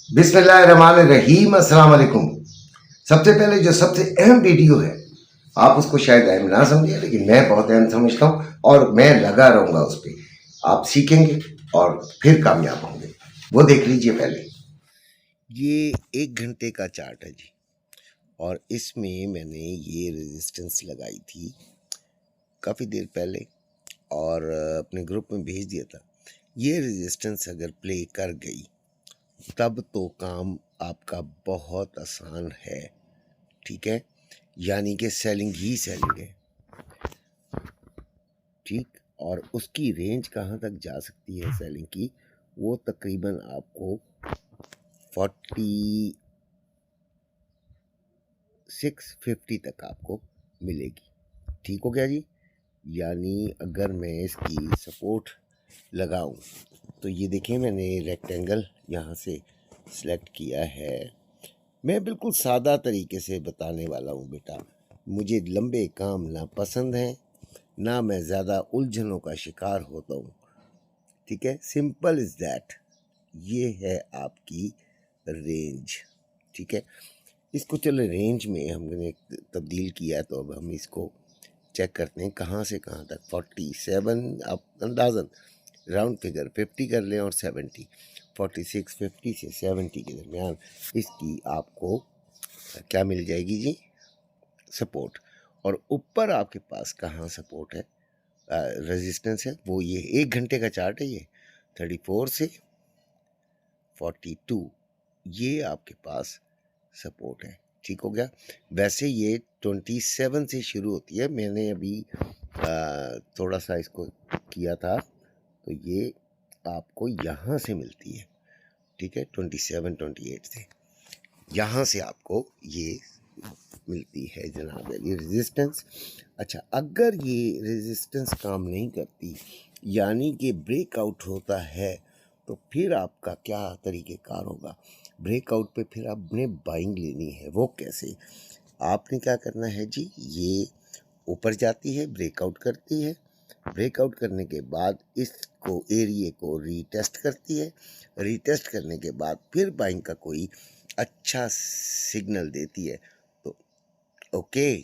बिस्मिल्लाहिर्रहमानिर्रहीम, अस्सलाम वालेकुम। सबसे पहले जो सबसे अहम वीडियो है, आप उसको शायद अहम ना समझिए, लेकिन मैं बहुत अहम समझता हूँ और मैं लगा रहूँगा उस पर। आप सीखेंगे और फिर कामयाब होंगे। वो देख लीजिए पहले। ये 1 घंटे का चार्ट है जी, और इसमें मैंने ये रेजिस्टेंस लगाई थी काफ़ी देर पहले और अपने ग्रुप में भेज दिया था। ये रेजिस्टेंस अगर प्ले कर गई तब तो काम आपका बहुत आसान है, ठीक है, यानी कि सेलिंग ही सेलिंग है, ठीक। और उसकी रेंज कहाँ तक जा सकती है सेलिंग की, वो तकरीबन आपको 4650 तक आपको मिलेगी, ठीक हो गया जी। यानी अगर मैं इसकी सपोर्ट लगाऊं तो ये देखें, मैंने रेक्टेंगल यहाँ से सिलेक्ट किया है। मैं बिल्कुल सादा तरीके से बताने वाला हूँ बेटा, मुझे लंबे काम ना पसंद हैं, ना मैं ज़्यादा उलझनों का शिकार होता हूँ, ठीक है। Simple is that. ये है आपकी रेंज, ठीक है। इसको चलो रेंज में हमने तब्दील किया है, तो अब हम इसको चेक करते हैं कहाँ से कहाँ तक। 47, आप अंदाज़न राउंड फिगर 50 कर लें और 70, 4650 से 70 के दरमियान इसकी आपको क्या मिल जाएगी जी, सपोर्ट। और ऊपर आपके पास कहाँ सपोर्ट है, रेजिस्टेंस है, वो ये 1 घंटे का चार्ट है, ये 34 से 42 ये आपके पास सपोर्ट है, ठीक हो गया। वैसे ये 27 से शुरू होती है, मैंने अभी थोड़ा सा इसको किया था, तो ये आपको यहाँ से मिलती है, ठीक है, 27 28 से यहाँ से आपको ये मिलती है जनाब ये रेजिस्टेंस। अच्छा, अगर ये रेजिस्टेंस काम नहीं करती, यानी कि ब्रेकआउट होता है, तो फिर आपका क्या तरीक़ेकार होगा। ब्रेकआउट पे फिर आपने बाइंग लेनी है। वो कैसे, आपने क्या करना है जी, ये ऊपर जाती है, ब्रेकआउट करती है, ब्रेकआउट करने के बाद इसको एरिए को रीटेस्ट करती है, रीटेस्ट करने के बाद फिर बाइंग का कोई अच्छा सिग्नल देती है, तो ओके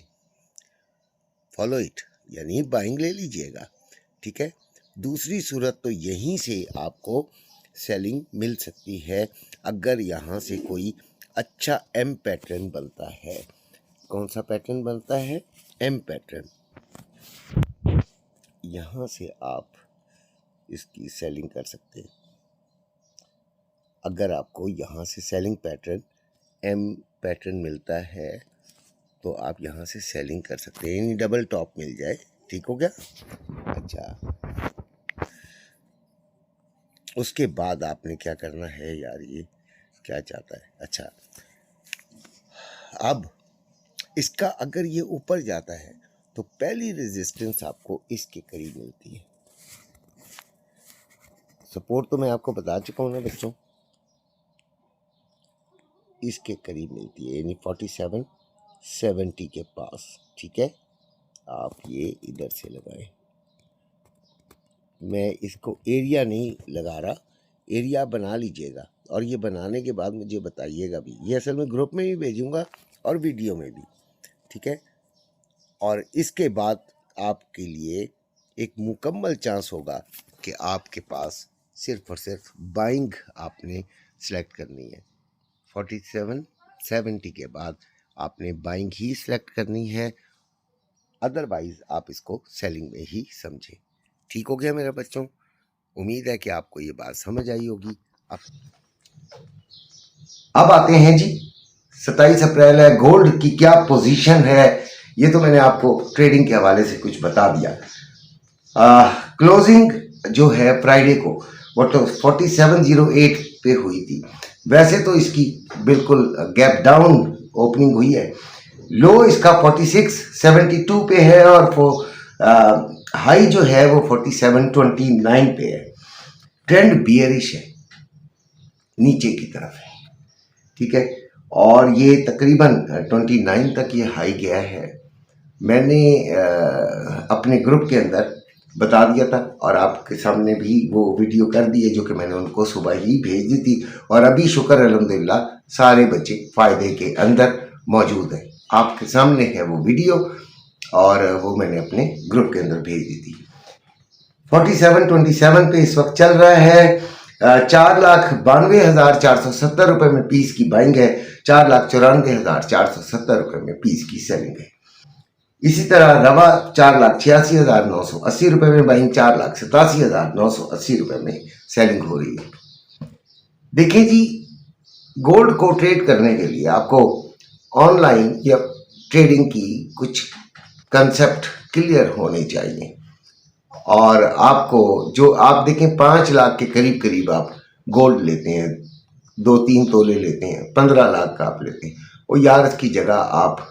फॉलो इट, यानी बाइंग ले लीजिएगा, ठीक है। दूसरी सूरत तो यहीं से आपको सेलिंग मिल सकती है, अगर यहाँ से कोई अच्छा एम पैटर्न बनता है। कौन सा पैटर्न बनता है, एम पैटर्न। यहाँ से आप इसकी सेलिंग कर सकते हैं। अगर आपको यहाँ से सेलिंग पैटर्न एम पैटर्न मिलता है तो आप यहाँ से सेलिंग कर सकते हैं, यानी डबल टॉप मिल जाए, ठीक हो गया। अच्छा, उसके बाद आपने क्या करना है यार, ये क्या चाहता है। अच्छा, अब इसका अगर ये ऊपर जाता है तो पहली रेजिस्टेंस आपको इसके करीब मिलती है। सपोर्ट तो मैं आपको बता चुका हूँ ना बच्चों, इसके करीब मिलती है, यानी 47 70 के पास, ठीक है। आप ये इधर से लगाएं, मैं इसको एरिया नहीं लगा रहा, एरिया बना लीजिएगा, और ये बनाने के बाद मुझे बताइएगा भी। ये असल में ग्रुप में भी भेजूँगा और वीडियो में भी, ठीक है। और इसके बाद आपके लिए एक मुकम्मल चांस होगा कि आपके पास सिर्फ और सिर्फ बाइंग आपने सेलेक्ट करनी है। 47 70 के बाद आपने बाइंग ही सिलेक्ट करनी है, अदरवाइज आप इसको सेलिंग में ही समझें, ठीक हो गया मेरे बच्चों। उम्मीद है कि आपको ये बात समझ आई होगी। अब आते हैं जी, 27 अप्रैल है, गोल्ड की क्या पोजीशन है, ये तो मैंने आपको ट्रेडिंग के हवाले से कुछ बता दिया। क्लोजिंग जो है फ्राइडे को वो तो 4708 पे हुई थी। वैसे तो इसकी बिल्कुल गैप डाउन ओपनिंग हुई है। लो इसका 4672 पे है और वो हाई जो है वो 4729 पे है। ट्रेंड बियरिश है, नीचे की तरफ है, ठीक है। और ये तकरीबन 29 तक ये हाई गया है। मैंने अपने ग्रुप के अंदर बता दिया था और आपके सामने भी वो वीडियो कर दी है जो कि मैंने उनको सुबह ही भेज दी थी। और अभी शुक्र अल्हम्दुलिल्लाह सारे बच्चे फ़ायदे के अंदर मौजूद हैं। आपके सामने है वो वीडियो और वो मैंने अपने ग्रुप के अंदर भेज दी थी। 4727 पे इस वक्त चल रहा है 4,92,470 रुपये में पीस की बाइंग है, 4,94,470 रुपये में पीस की सेलिंग है। इसी तरह रवा 4,86,980 रुपये में बाइंग, 4,87,980 रुपये में सेलिंग हो रही है। देखिए जी, गोल्ड को ट्रेड करने के लिए आपको ऑनलाइन या ट्रेडिंग की कुछ कंसेप्ट क्लियर होने चाहिए और आपको जो आप देखें 5 लाख के करीब करीब आप गोल्ड लेते हैं, 2-3 तोले लेते हैं, 15 लाख का आप लेते हैं, और यार इसकी जगह आप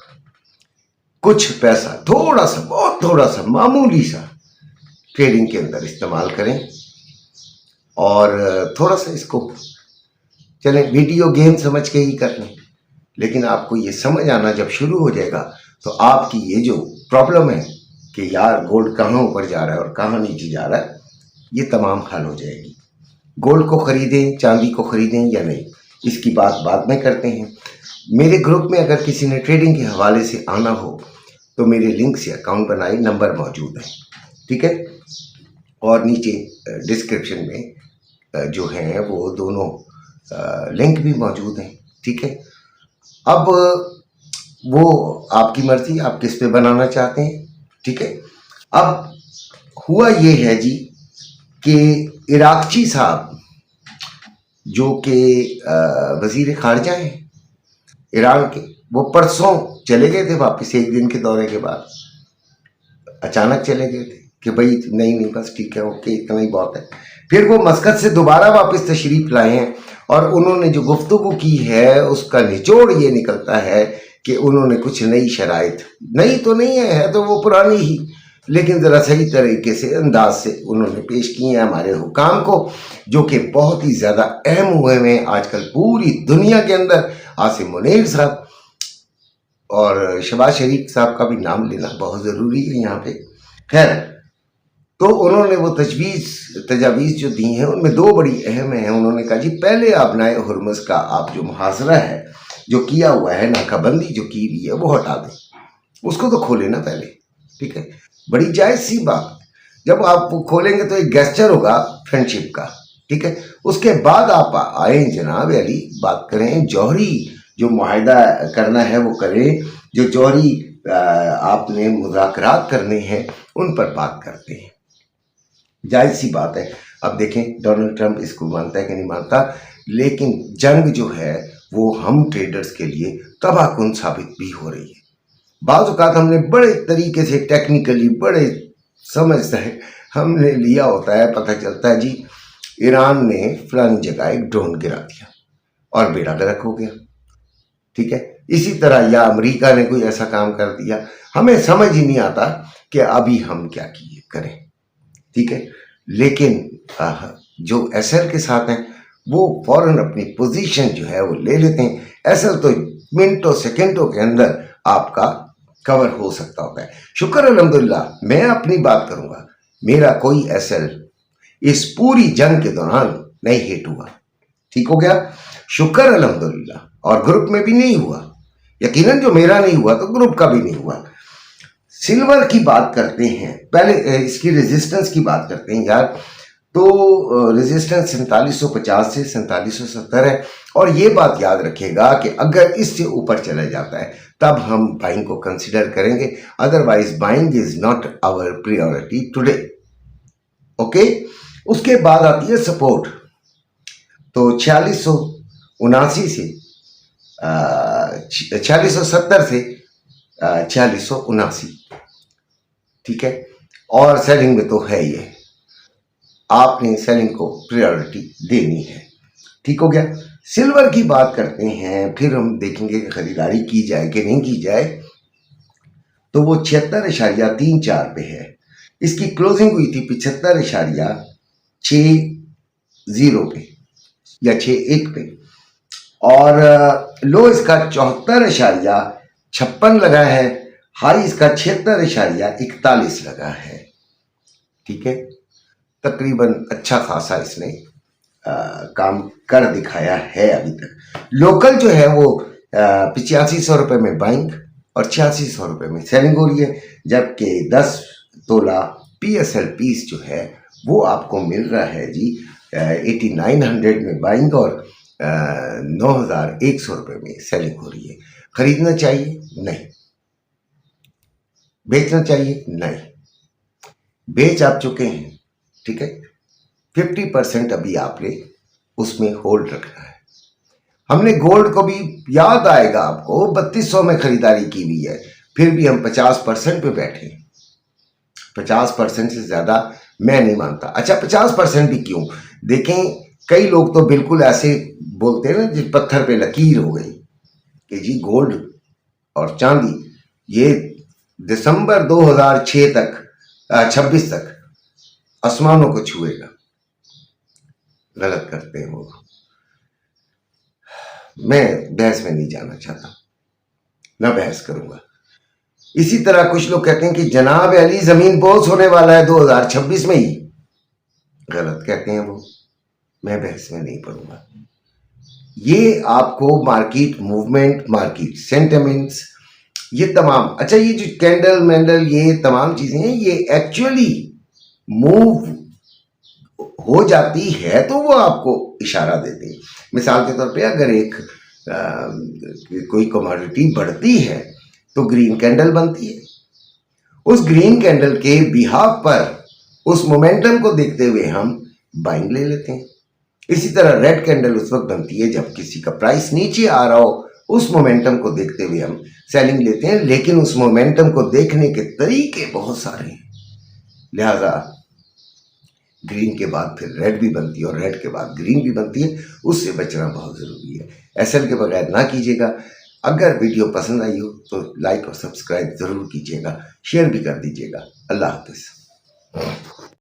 कुछ पैसा थोड़ा सा, बहुत थोड़ा सा, मामूली सा ट्रेडिंग के अंदर इस्तेमाल करें और थोड़ा सा इसको चलें वीडियो गेम समझ के ही कर लें। लेकिन आपको ये समझ आना जब शुरू हो जाएगा तो आपकी ये जो प्रॉब्लम है कि यार गोल्ड कहाँ ऊपर जा रहा है और कहाँ नीचे जा रहा है, ये तमाम हल हो जाएगी। गोल्ड को ख़रीदें, चांदी को ख़रीदें या नहीं, इसकी बात बाद में करते हैं। मेरे ग्रुप में अगर किसी ने ट्रेडिंग के हवाले से आना हो तो मेरे लिंक से अकाउंट बनाए, नंबर मौजूद है, ठीक है। और नीचे डिस्क्रिप्शन में जो हैं वो दोनों लिंक भी मौजूद हैं, ठीक है। अब वो आपकी मर्ज़ी, आप किस पे बनाना चाहते हैं, ठीक है। अब हुआ ये है जी कि इराकची साहब जो कि वज़ीर ख़ारजा हैं ईरान के, वो परसों चले गए थे वापस, एक दिन के दौरे के बाद अचानक चले गए थे कि भाई नहीं बस ठीक है, ओके, इतना ही बहुत है। फिर वो मस्कत से दोबारा वापस तशरीफ़ लाए हैं और उन्होंने जो गुफ्तगू की है उसका निचोड़ ये निकलता है कि उन्होंने कुछ नई शराइत, नई तो नहीं है तो वो पुरानी ही, लेकिन ज़रा सही तरीके से अंदाज से उन्होंने पेश किए हैं हमारे हुकाम को, जो कि बहुत ही ज़्यादा अहम हुए हैं आजकल पूरी दुनिया के अंदर। आसिम मुनीर साहब और शहबाज शरीफ साहब का भी नाम लेना बहुत ज़रूरी है यहाँ पे। खैर, तो उन्होंने वो तजावीज़ जो दी हैं उनमें 2 बड़ी अहम हैं। उन्होंने कहा जी पहले आप नाए हुरमुज़ का आप जो मुहासरा है, जो किया हुआ है, नाकाबंदी जो की हुई है, वो हटा दें, उसको तो खोलें ना पहले, ठीक है। बड़ी जायज़ सी बात, जब आप वो खोलेंगे तो एक गेस्चर होगा फ्रेंडशिप का, ठीक है। उसके बाद आप आए जनाब अली, बात करें, जौहरी जो मुआहदा करना है वो करें, जो जौहरी आपने मुज़ाकरात करने हैं उन पर बात करते हैं, जायज़ सी बात है। अब देखें डोनाल्ड ट्रंप इसको मानता है कि नहीं मानता, लेकिन जंग जो है वो हम ट्रेडर्स के लिए तबाहकुन साबित भी हो रही है। बाज़ औक़ात हमने बड़े तरीके से टेक्निकली बड़े समझ से हमने लिया होता है, पता चलता है जी ईरान ने फलानी जगह एक ड्रोन गिरा दिया और बेड़ा गर्क हो गया, ठीक है। इसी तरह या अमेरिका ने कोई ऐसा काम कर दिया, हमें समझ ही नहीं आता कि अभी हम क्या किए करें, ठीक है। लेकिन जो एसएल के साथ हैं वो फौरन अपनी पोजीशन जो है वो ले लेते हैं। एसएल तो मिनटों सेकंडों के अंदर आपका कवर हो सकता होता है। शुक्र अल्हम्दुलिल्लाह, मैं अपनी बात करूंगा, मेरा कोई एसएल इस पूरी जंग के दौरान नहीं हिट हुआ, ठीक हो गया, शुक्र अल्हम्दुलिल्लाह। और ग्रुप में भी नहीं हुआ, यकीनन जो मेरा नहीं हुआ तो ग्रुप का भी नहीं हुआ। सिल्वर की बात करते हैं, पहले इसकी रेजिस्टेंस की बात करते हैं यार। तो रेजिस्टेंस 4750 से 4770 है और ये बात याद रखिएगा कि अगर इससे ऊपर चला जाता है तब हम बाइंग को कंसिडर करेंगे, otherwise buying is not our priority today, okay. उसके बाद आती है सपोर्ट, तो 4679 से 4670 से 4679, ठीक है। और सेलिंग में तो है ये, आपने सेलिंग को प्रायोरिटी देनी है, ठीक हो गया। सिल्वर की बात करते हैं, फिर हम देखेंगे कि खरीदारी की जाए कि नहीं की जाए। तो वो 76.34 पे है, इसकी क्लोजिंग हुई थी 75.60 पे या 61 पे, और लो इसका 74.56 लगा है, हाई इसका 76.41 लगा है, ठीक है, तकरीबन अच्छा खासा इसने काम कर दिखाया है अभी तक। लोकल जो है वो 8500 रुपये में बाइंग और 8600 रुपये में सेलिंग हो रही है, जबकि 10 तोला PSL पीस जो है वो आपको मिल रहा है जी 8900 में बाइंग और 9100 रुपये में सेलिंग हो रही है। खरीदना चाहिए? नहीं। बेचना चाहिए? नहीं। बेच आप चुके हैं, ठीक है। 50% अभी आपने उसमें होल्ड रखना है। हमने गोल्ड को भी, याद आएगा आपको, 3200 में खरीदारी की हुई है, फिर भी हम 50% पे बैठे। 50% से ज्यादा मैं नहीं मानता। अच्छा 50% भी क्यों? देखें, कई लोग तो बिल्कुल ऐसे बोलते हैं ना जिस पत्थर पे लकीर हो गई कि जी गोल्ड और चांदी ये दिसंबर 2006 तक 26 तक आसमानों को छुएगा। गलत करते हैं वो। मैं बहस में नहीं जाना चाहता, ना बहस करूंगा। इसी तरह कुछ लोग कहते हैं कि जनाब अली जमीन बोझ होने वाला है 2026 में ही। गलत कहते हैं वो, मैं बहस में नहीं पड़ूंगा। ये आपको मार्केट मूवमेंट, मार्केट सेंटिमेंट्स, ये तमाम, अच्छा ये जो कैंडल मैंडल ये तमाम चीजें हैं, ये एक्चुअली मूव हो जाती है तो वो आपको इशारा देते हैं। मिसाल के तौर पे अगर एक कोई कमोडिटी बढ़ती है तो ग्रीन कैंडल बनती है, उस ग्रीन कैंडल के बिहाफ पर उस मोमेंटम को देखते हुए हम बाइंग ले लेते हैं। इसी तरह रेड कैंडल उस वक्त बनती है जब किसी का प्राइस नीचे आ रहा हो, उस मोमेंटम को देखते हुए हम सेलिंग लेते हैं। लेकिन उस मोमेंटम को देखने के तरीके बहुत सारे हैं, लिहाजा ग्रीन के बाद फिर रेड भी बनती है और रेड के बाद ग्रीन भी बनती है, उससे बचना बहुत ज़रूरी है। एसएल के बगैर ना कीजिएगा। अगर वीडियो पसंद आई हो तो लाइक और सब्सक्राइब ज़रूर कीजिएगा, शेयर भी कर दीजिएगा। अल्लाह हाफिज़।